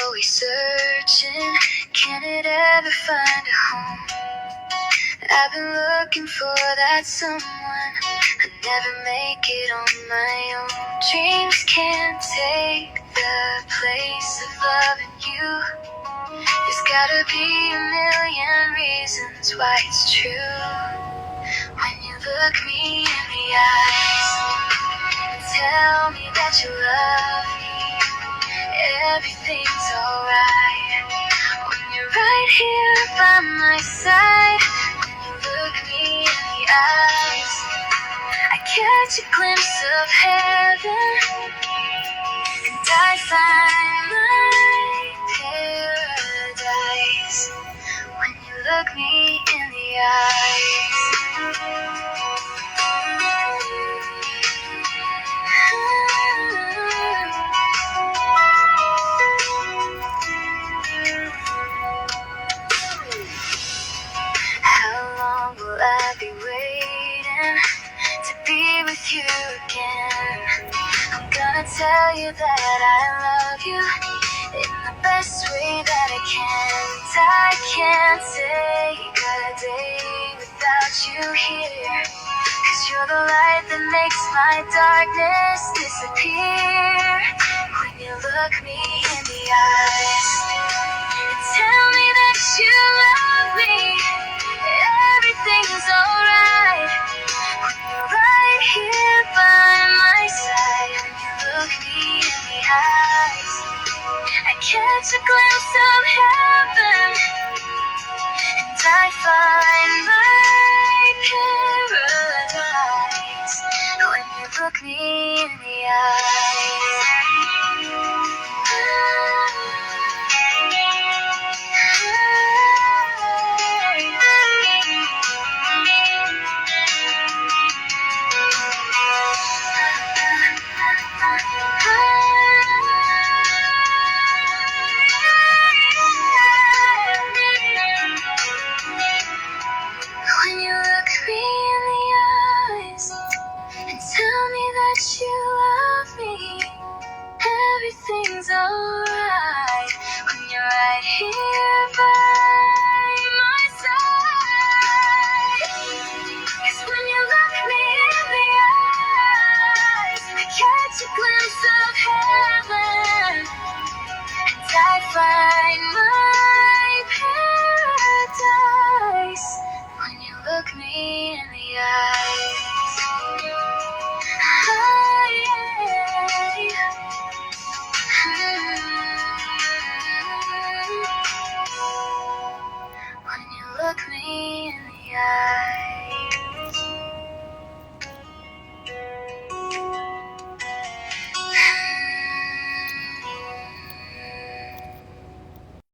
always searching, can it ever find a home? I've been looking for that someone, I never make it on my own. Dreams can't take the place of loving you. There's gotta be a million reasons why it's true. When you look me in the eyes and tell me that you love me, everything's alright. When you're right here by my side, when you look me in the eyes, I catch a glimpse of heaven, and I find my paradise. When you look me in the eyes. How long will I be waiting to be with you again? I'm gonna tell you that I love you in the best way that I can. And I can't take a day without you here, 'cause you're the light that makes my darkness disappear. When you look me in the eyes and tell me that you love me, everything's alright. When you're right here by my side, when you look me in the eyes, I catch a glimpse of heaven, and I find my paradise. When you look me